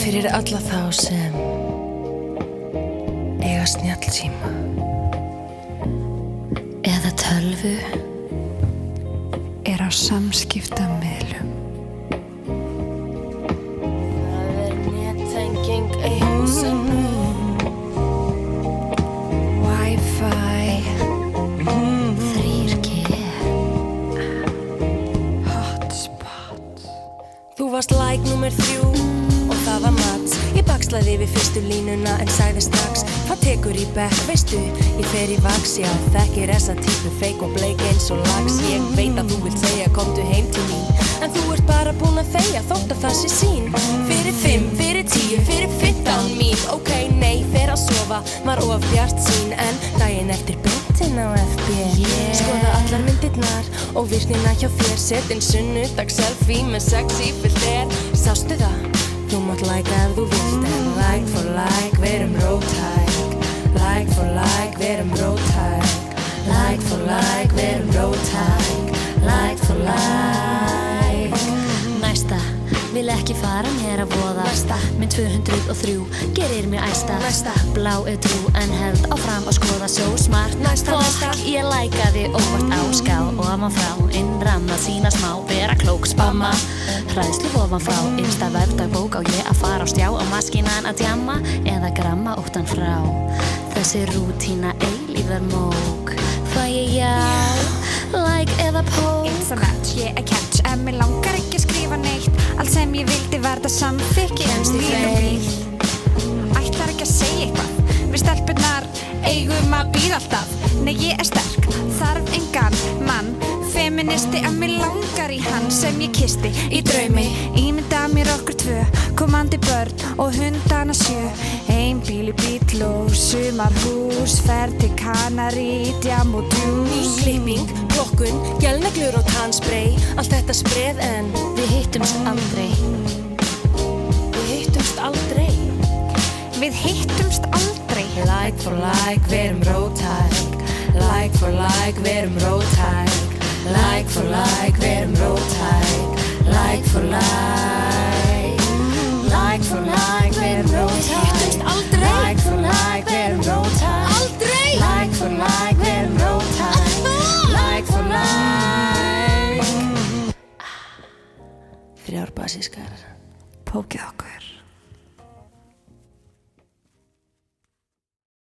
Fyrir alla þá sem eiga snjallsíma eða tölvu á samskiptamiðlum. Það nettenging í húsinu Wi-Fi 3G Hotspot. Þú varst like númer 3 og það var Mats. Ég bakslaði við fyrstu línuna en sagði strax: hvað tekur í bekk, veistu? Ég fer í vaks, já, þekkir þessa típu feik og bleik eins og lax. Ég veit að þú vilt segja, komdu heim til mín, en þú ert bara búin að þegja þótt að það sé sín. Fyrir 5, fyrir 10, fyrir 15 mín. Ok, nei, fer að sofa, var of bjart sín, en daginn eftir beintin á FB skoða allar myndirnar og virknina hjá þér. Setin sunnudags selfie með sexy filter. Sástu það? Þú mátt like ef þú vilt, en like for like, verum rótæk. Like for like, verum rótæk. Like for like, verum rótæk. Like for like. Næsta, vil ekki fara mér að voða. Næsta, minn 203 gerir mér æsta. Næsta, blá trú en held áfram að skoða. So smart, næsta, næsta. Ég likeaði óvart á ská og ofan frá, innramma sína smá, vera klók, spamma. Hræðslu ofan frá, innsta vefdagbók á ég að fara á stjá á maskínan að djamma eða gramma óttan frá. Þessi rútína eilífar mók. Fæ ég já, like eða pók. It's a match, ég catch, en mig langar ekki að skrifa neitt. Allt sem ég vildi verða samþykki. Kemst í feil. Ætlar ekki að segja eitthvað. Við stelpurnar eigum að bíða alltaf. Nei, ég sterk, þarf engan mann. Feministi, en mig langar í hann sem ég kisti í draumi. Ímynda mér okkur 2, komandi börn og hundana 7. Ein bíl í bíl og sumarhús, ferð til Kanarí, djam og djús. Klipping, plokkun, gelneglur og tannspray. Allt þetta spreð en við hittumst aldrei. Við hittumst aldrei. Við hittumst aldrei. Like for like, verum rótæk. Like for like, verum rótæk. Like for like, verum rótæk. Like for like. Like for like, verum rótæk. Hittumst aldrei. Like for like, verum rótæk. Aldrei. Like for like, verum rótæk. Like for like. 3 basískar. Pókið okkur.